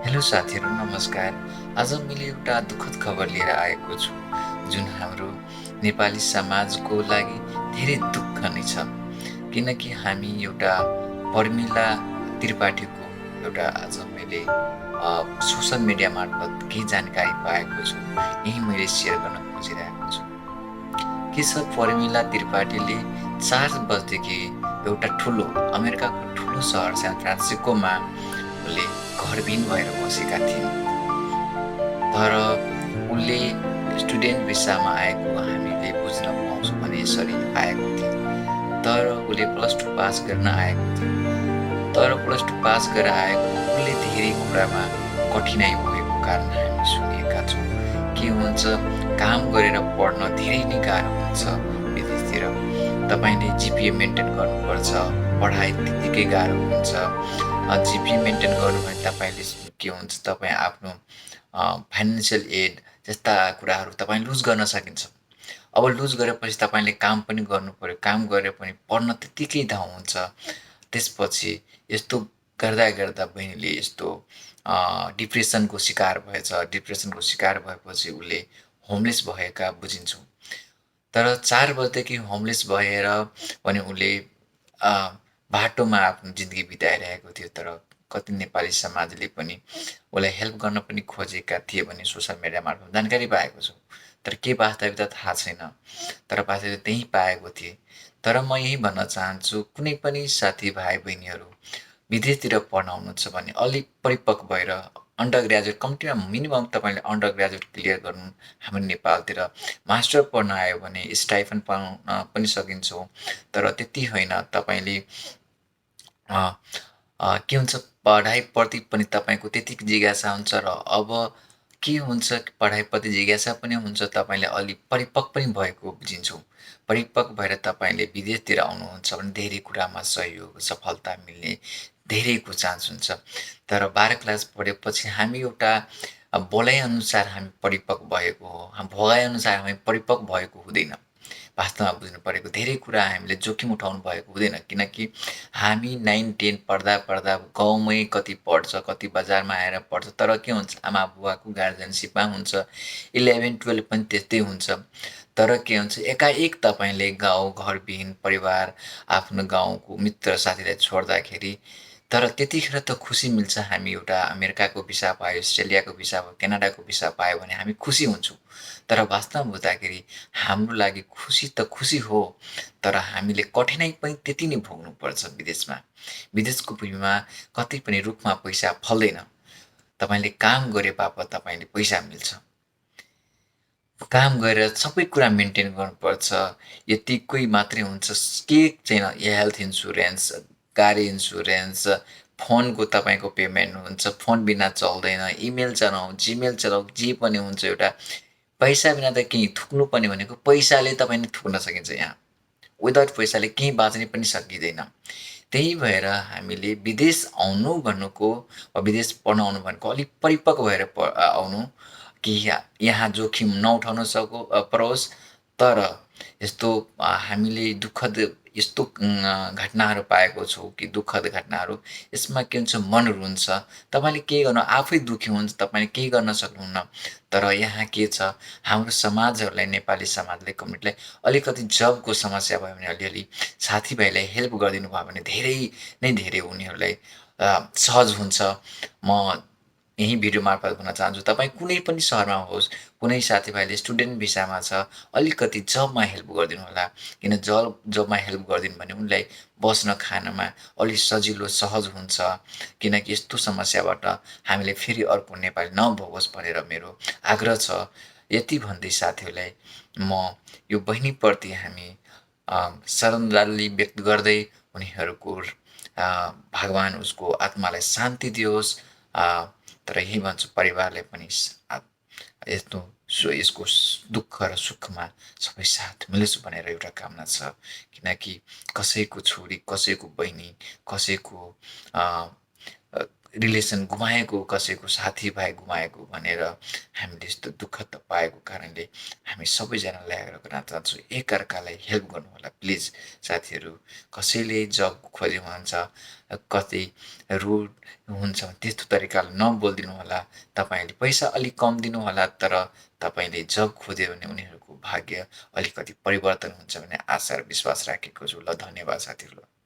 Hello साथीहरू नमस्कार। आज मैले एउटा दुःखद खबर लिएर आएको छु जुन हाम्रो नेपाली समाजको लागि धेरै दुःख नै छ। किनकि हामी एउटा पर्मिला त्रिपाठीको एउटा आज मैले सोसल मिडिया मार्फत केही जानकारी पाएको छु। यही मैले सेयर गर्न खोजिरहेको छु। के छ पर्मिला त्रिपाठीले 4 बजेदेखि एउटा ठुलो अमेरिकाको ठुलो सहर सान फ्रान्सिस्कोमा उनले घरविहीन भएर बसेका थिइन्। तर उनले स्टुडेन्ट भिसामा आएको हामीले बुझ्न पाउँछौँ भने यसरी आएको थिए। तर उनले +2 पास गर्न आएको थियो। तर +2 पास गरेर आएको उनले धेरै कुरामा कठिनाइ भएको कारण हामी सुनेका छौँ। के हुन्छ काम गरेर पढ्न धेरै नै गाह्रो हुन्छ विदेशतिर। तपाईँले जिपिए मेन्टेन गर्नुपर्छ, पढाइ त्यत्तिकै गाह्रो हुन्छ। जिपिए मेन्टेन गर्नु भने तपाईँले के हुन्छ तपाईँ आफ्नो फाइनेन्सियल एड जस्ता कुराहरू तपाईँ लुज गर्न सकिन्छ। अब लुज गरेपछि तपाईँले काम पनि गर्नुपर्यो, काम गरेर पनि पढ्न त्यत्तिकै धाउँ हुन्छ। त्यसपछि यस्तो गर्दा बहिनीले यस्तो डिप्रेसनको शिकार भएछ। डिप्रेसनको शिकार भएपछि उसले होमलेस भएका बुझिन्छौँ। तर 4 बजेदेखि होमलेस भएर पनि उसले बाटोमा आफ्नो जिन्दगी बिताइरहेको थियो। तर कति नेपाली समाजले पनि उसलाई हेल्प गर्न पनि खोजेका थिए भने सोसल मिडिया मार्फत जानकारी पाएको छु। तर के वास्तविकता थाहा छैन। तर वास्तविकता त्यहीँ पाएको थिएँ। तर म यही भन्न चाहन्छु कुनै पनि साथीभाइ बहिनीहरू विदेशतिर पढ्न आउनुहुन्छ भने अलिक परिपक्व भएर अन्डर ग्रेजुएट कम्तीमा मिनिमम तपाईँले अन्डर ग्रेजुएट क्लियर गर्नु। हाम्रो नेपालतिर मास्टर पढ्न आयो भने स्टाइफन पाउन पनि सकिन्छौँ। तर त्यति होइन तपाईँले के हुन्छ पढाइप्रति पनि तपाईँको त्यतिको जिज्ञासा हुन्छ र अब के हुन्छ पढाइप्रति जिज्ञासा पनि हुन्छ। तपाईँले अलिक परिपक्व पनि भएको बुझिन्छौँ। परिपक्व भएर तपाईँले विदेशतिर आउनुहुन्छ भने धेरै कुरामा सहयोग सफलता मिल्ने धेरैको चान्स हुन्छ। तर 12 क्लास पढेपछि हामी एउटा बोलाइअनुसार हामी परिपक्व भएको हो, भोगाइअनुसार हामी परिपक्व भएको हुँदैन। वास्तवमा बुझ्नु परेको धेरै कुरा हामीले जोखिम उठाउनु भएको हुँदैन। किनकि हामी 9-10 पढ्दा गाउँमै कति पढ्छ, कति बजारमा आएर पढ्छ। तर के हुन्छ आमा बुवाको गार्जियनसिपमा हुन्छ। 11-12 पनि त्यस्तै हुन्छ। तर के हुन्छ एकाएक तपाईँले गाउँ घरविहीन परिवार आफ्नो गाउँको मित्र साथीलाई छोड्दाखेरि तर त्यतिखेर त खुसी मिल्छ। हामी एउटा अमेरिकाको भिसा पायो, अस्ट्रेलियाको भिसा भयो, क्यानाडाको भिसा पायो भने हामी खुसी हुन्छौँ। तर वास्तवमा बुझ्दाखेरि हाम्रो लागि खुसी त खुसी हो, तर हामीले कठिनाइ पनि त्यति नै भोग्नुपर्छ विदेशमा। विदेशको भूमिमा कतै पनि रुखमा पैसा फल्दैन। तपाईँले काम गरे बापत तपाईँले पैसा मिल्छ। काम गरेर सबै कुरा मेन्टेन गर्नुपर्छ। यतिकै मात्रै हुन्छ के छैन। हेल्थ इन्सुरेन्स, गाडी इन्सुरेन्स, फोनको तपाईँको पेमेन्ट हुन्छ, फोन बिना चल्दैन। इमेल चलाउँ, जिमेल चलाउँ, जे पनि हुन्छ। एउटा पैसा बिना त केही थुक्नु पर्ने भनेको पैसाले तपाईँले थुक्न सकिन्छ। यहाँ विदाउट पैसाले केही बाँच्नै पनि सकिँदैन। त्यही भएर हामीले विदेश आउनु भन्नुको विदेश पढ्न आउनु भनेको अलिक परिपक्व भएर आउनु कि यहाँ जोखिम नउठाउन परोस्। तर यस्तो हामीले दुःखद यस्तो घटनाहरू पाएको छौँ कि दुःखद घटनाहरू यसमा के हुन्छ मन रुन्छ। तपाईँले केही गर्नु आफै दुःखी हुन्छ, तपाईँले केही गर्न सक्नुहुन्न। तर यहाँ के छ हाम्रो समाजहरूलाई नेपाली समाजले कम्युनिटीलाई अलिकति जबको समस्या भयो भने अलिअलि साथीभाइलाई हेल्प गरिदिनु भयो भने धेरै उनीहरूलाई सहज हुन्छ। म यही भिडियो मार्फत भन्न चाहन्छु तपाईँ कुनै पनि सहरमा होस्, कुनै साथीभाइले स्टुडेन्ट भिसामा छ अलिकति जबमा हेल्प गरिदिनु होला। किन जबमा हेल्प गरिदिनु भने उनलाई बस्न खानमा अलिक सजिलो सहज हुन्छ। किनकि यस्तो समस्याबाट हामीले फेरि अर्को नेपाली नभोगोस् भनेर मेरो आग्रह छ। यति भन्दै साथीहरूलाई म यो बहिनीप्रति हामी श्रद्धाञ्जली व्यक्त गर्दै उनीहरूको भगवान् उसको आत्मालाई शान्ति दियोस्। तर यही भन्छु परिवारले पनि यसको दुःख र सुखमा सबै साथ मिलोस् भनेर एउटा कामना छ। किनकि कसैको छोरी, कसैको बहिनी, कसैको रिलेसन गुमाएको, कसैको साथीभाइ गुमाएको भनेर हामीले यस्तो दुःख त पाएको कारणले हामी सबैजनालाई आग्रह गर्न चाहन्छु एकअर्कालाई हेल्प गर्नु होला प्लिज। साथीहरू कसैले जब खोज्नुहुन्छ कतै रुड हुन्छ त्यस्तो तरिकाले नबोलिदिनु होला। तपाईँले पैसा अलिक कम दिनुहोला, तर तपाईँले जब खोज्यो भने उनीहरूको भाग्य अलिकति परिवर्तन हुन्छ भन्ने आशा र विश्वास राखेको छु। ल धन्यवाद साथीहरू।